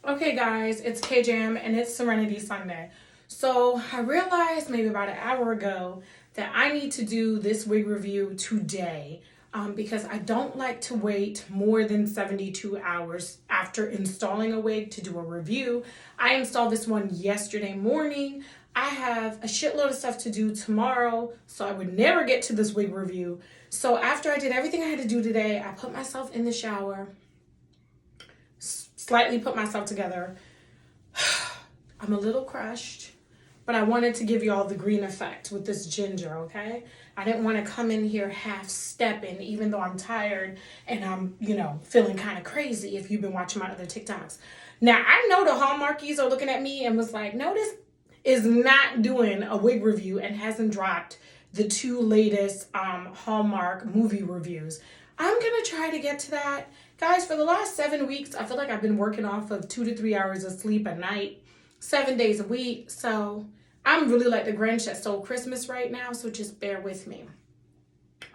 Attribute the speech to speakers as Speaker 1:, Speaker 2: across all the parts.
Speaker 1: Okay guys, it's K-Jam and it's Serenity Sunday. So I realized maybe about an hour ago that I need to do this wig review today because I don't like to wait more than 72 hours after installing a wig to do a review. I installed this one yesterday morning. I have a shitload of stuff to do tomorrow, so I would never get to this wig review. So after I did everything I had to do today, I put myself in the shower, slightly put myself together. I'm a little crushed, but I wanted to give you all the green effect with this ginger, okay? I didn't want to come in here half stepping, even though I'm tired and I'm, feeling kind of crazy if you've been watching my other TikToks. Now, I know the Hallmarkies are looking at me and was like, no, this is not doing a wig review and hasn't dropped the two latest Hallmark movie reviews. I'm going to try to get to that. Guys, for the last 7 weeks, I feel like I've been working off of 2 to 3 hours of sleep a night, 7 days a week. So I'm really like the Grinch that stole Christmas right now. So just bear with me.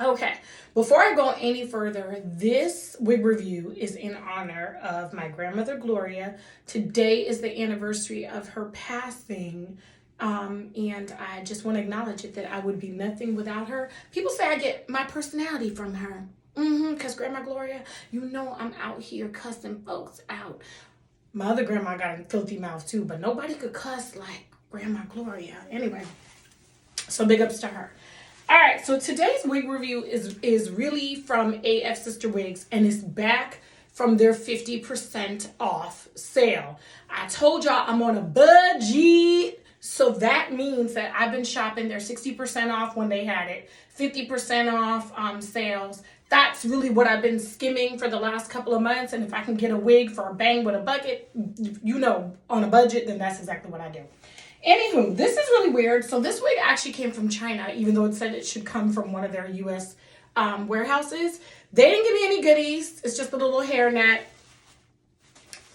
Speaker 1: Okay, before I go any further, this wig review is in honor of my grandmother, Gloria. Today is the anniversary of her passing. And I just want to acknowledge it that I would be nothing without her. People say I get my personality from her. Because Grandma Gloria, I'm out here cussing folks out. My other grandma got a filthy mouth too, but nobody could cuss like Grandma Gloria. Anyway, so big ups to her. All right, so today's wig review is really from AFSISTERWIGs, and it's back from their 50% off sale. I told y'all I'm on a budget. So that means that I've been shopping their 60% off when they had it, 50% off sales. That's really what I've been skimming for the last couple of months. And if I can get a wig for a bang with a bucket, on a budget, then that's exactly what I do. Anywho, this is really weird. So this wig actually came from China, even though it said it should come from one of their U.S. Warehouses. They didn't give me any goodies. It's just a little hairnet.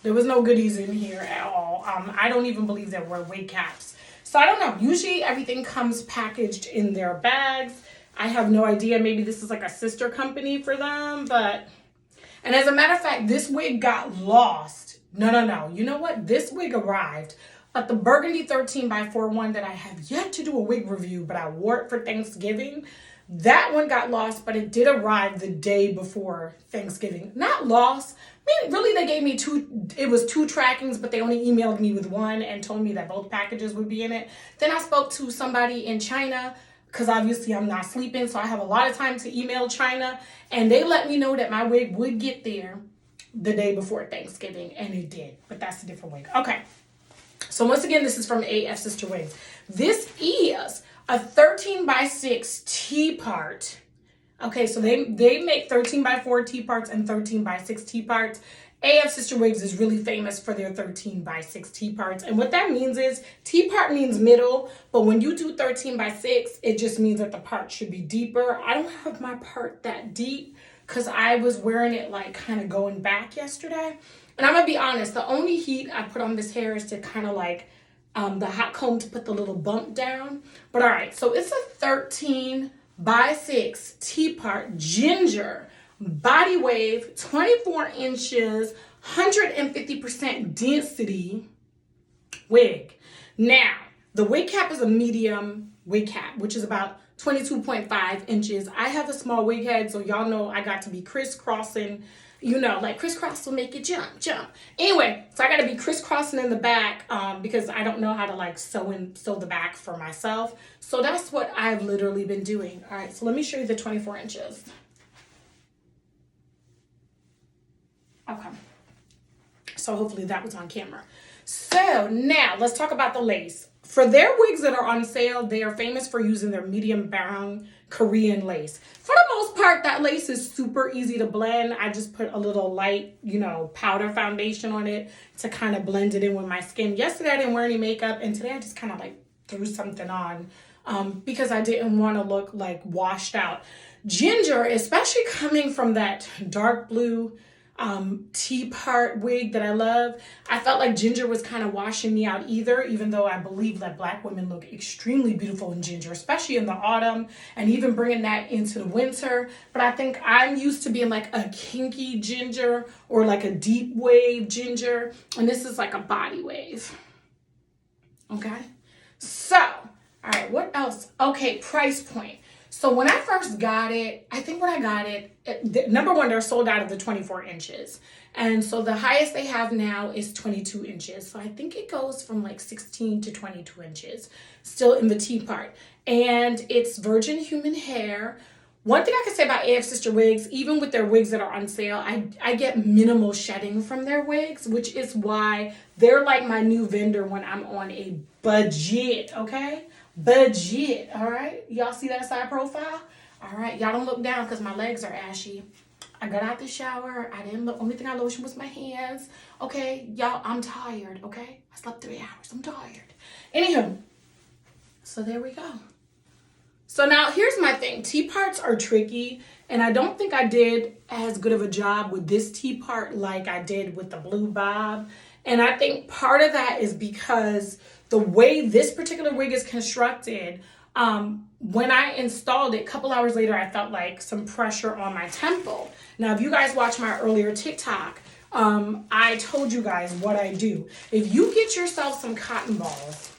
Speaker 1: There was no goodies in here at all. I don't even believe there were wig caps. So I don't know. Usually everything comes packaged in their bags. I have no idea. Maybe this is like a sister company for them. And as a matter of fact, this wig got lost. No. You know what? This wig arrived at the Burgundy 13x4 one that I have yet to do a wig review, but I wore it for Thanksgiving. That one got lost, but it did arrive the day before Thanksgiving. Not lost. I mean, really, they gave me two trackings, but they only emailed me with one and told me that both packages would be in it. Then I spoke to somebody in China, because obviously I'm not sleeping, so I have a lot of time to email China, and they let me know that my wig would get there the day before Thanksgiving, and it did, but that's a different wig. Okay, so once again, this is from AFSISTERWIGs. This is a 13x6 T-part. Okay, so they make 13x4 T-parts and 13x6 T-parts. AFSISTERWIGs is really famous for their 13x6 T-parts. And what that means is T-part means middle, but when you do 13x6, it just means that the part should be deeper. I don't have my part that deep because I was wearing it like kind of going back yesterday. And I'm going to be honest, the only heat I put on this hair is to kind of like the hot comb to put the little bump down. But all right, so it's a 13x6 T-part ginger body wave, 24 inches, 150% density wig. Now, the wig cap is a medium wig cap, which is about 22.5 inches. I have a small wig head, so y'all know I got to be crisscrossing, like crisscross will make you jump. Anyway, so I got to be crisscrossing in the back because I don't know how to like sew the back for myself. So that's what I've literally been doing. All right, so let me show you the 24 inches. Okay, so hopefully that was on camera. So now let's talk about the lace. For their wigs that are on sale, they are famous for using their medium brown Korean lace. For the most part, that lace is super easy to blend. I just put a little light, powder foundation on it to kind of blend it in with my skin. Yesterday, I didn't wear any makeup, and today I just kind of like threw something on because I didn't want to look like washed out. Ginger, especially coming from that dark blue T-part wig that I love. I felt like ginger was kind of washing me out either, even though I believe that Black women look extremely beautiful in ginger, especially in the autumn and even bringing that into the winter. But I think I'm used to being like a kinky ginger or like a deep wave ginger, and this is like a body wave. Okay, so all right, what else? Okay, price point. So when I first got it, I think when I got it, number one, they're sold out of the 24 inches. And so the highest they have now is 22 inches. So I think it goes from like 16 to 22 inches, still in the T part. And it's virgin human hair. One thing I can say about AF Sister wigs, even with their wigs that are on sale, I get minimal shedding from their wigs, which is why they're like my new vendor when I'm on a budget, okay? Budget, all right? Y'all see that side profile? All right, y'all don't look down because my legs are ashy. I got out the shower. I didn't look. Only thing I lotioned was my hands. Okay, y'all, I'm tired, okay? I slept 3 hours. I'm tired. Anywho, so there we go. So now here's my thing. T-parts are tricky, and I don't think I did as good of a job with this T-part like I did with the blue bob. And I think part of that is because the way this particular wig is constructed, when I installed it, a couple hours later, I felt like some pressure on my temple. Now, if you guys watch my earlier TikTok, I told you guys what I do. If you get yourself some cotton balls,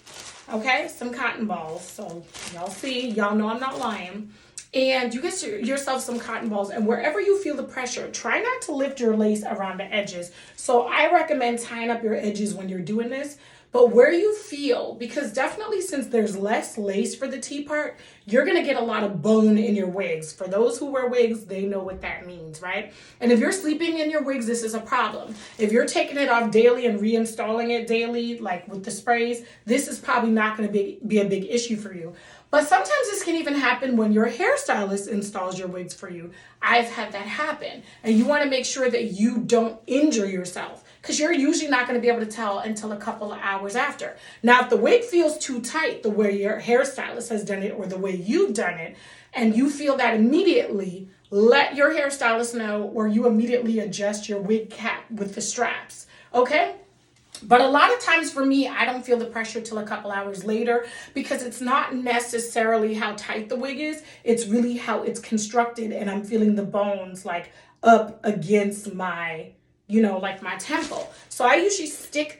Speaker 1: okay, some cotton balls, so y'all see, y'all know I'm not lying, and you get yourself some cotton balls, and wherever you feel the pressure, try not to lift your lace around the edges. So I recommend tying up your edges when you're doing this. But where you feel, because definitely since there's less lace for the T part, you're going to get a lot of bone in your wigs. For those who wear wigs, they know what that means, right? And if you're sleeping in your wigs, this is a problem. If you're taking it off daily and reinstalling it daily, like with the sprays, this is probably not going to be a big issue for you. But sometimes this can even happen when your hairstylist installs your wigs for you. I've had that happen. And you want to make sure that you don't injure yourself, because you're usually not going to be able to tell until a couple of hours after. Now, if the wig feels too tight the way your hairstylist has done it or the way you've done it, and you feel that immediately, let your hairstylist know, or you immediately adjust your wig cap with the straps, okay? But a lot of times for me, I don't feel the pressure till a couple hours later, because it's not necessarily how tight the wig is. It's really how it's constructed, and I'm feeling the bones like up against my, like my temple. So I usually stick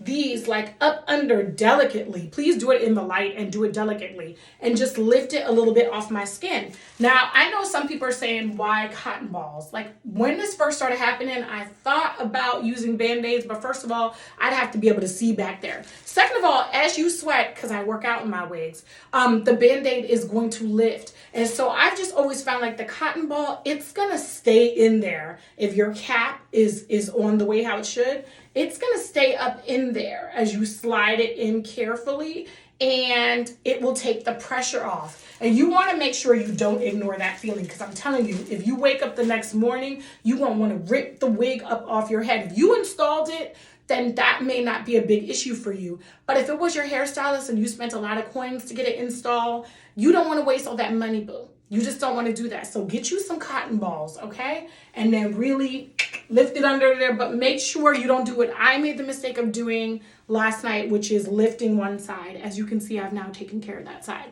Speaker 1: these like up under delicately. Please do it in the light and do it delicately and just lift it a little bit off my skin. Now, I know some people are saying, why cotton balls? Like when this first started happening, I thought about using Band-Aids, but first of all, I'd have to be able to see back there. Second of all, as you sweat, because I work out in my wigs, the Band-Aid is going to lift. And so I've just always found like the cotton ball, it's gonna stay in there. If your cap is on the way how it should, it's gonna stay up in there as you slide it in carefully, and it will take the pressure off. And you wanna make sure you don't ignore that feeling, because I'm telling you, if you wake up the next morning, you won't wanna rip the wig up off your head. If you installed it, then that may not be a big issue for you. But if it was your hairstylist and you spent a lot of coins to get it installed, you don't wanna waste all that money, boo. You just don't wanna do that. So get you some cotton balls, okay? And then really lift it under there, but make sure you don't do what I made the mistake of doing last night, which is lifting one side. As you can see, I've now taken care of that side.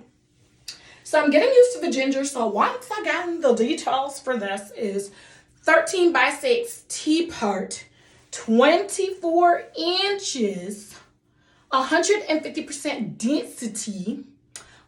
Speaker 1: So I'm getting used to the ginger. So once again, the details for this is 13 by 6 T-part, 24 inches, 150% density,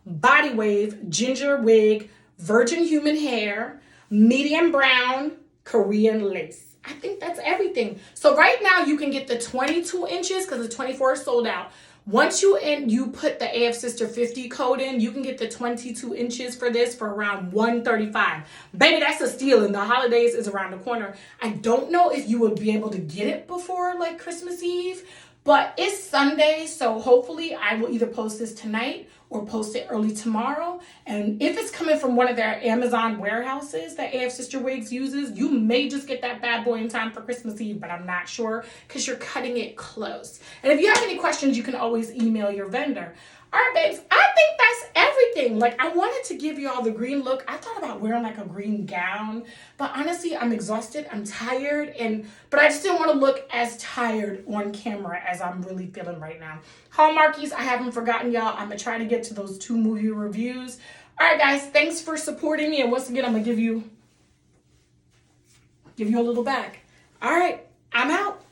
Speaker 1: body wave, ginger wig, virgin human hair, medium brown, Korean lace. I think that's everything. So right now you can get the 22 inches because the 24 is sold out. Once you put the AF Sister 50 code in, you can get the 22 inches for this for around $135. Baby, that's a steal, and the holidays is around the corner. I don't know if you would be able to get it before like Christmas Eve, but it's Sunday, so hopefully I will either post this tonight or post it early tomorrow. And if it's coming from one of their Amazon warehouses that AF Sister Wigs uses, you may just get that bad boy in time for Christmas Eve, but I'm not sure because you're cutting it close. And if you have any questions, you can always email your vendor. All right, babes, I think that's everything. Like, I wanted to give you all the green look. I thought about wearing like a green gown, but honestly, I'm exhausted, I'm tired, but I just didn't want to look as tired on camera as I'm really feeling right now. Hallmarkies, I haven't forgotten y'all. I'm gonna try to get to those 2 movie reviews. All right, guys, thanks for supporting me, and once again, I'm gonna give you a little back. All right, I'm out.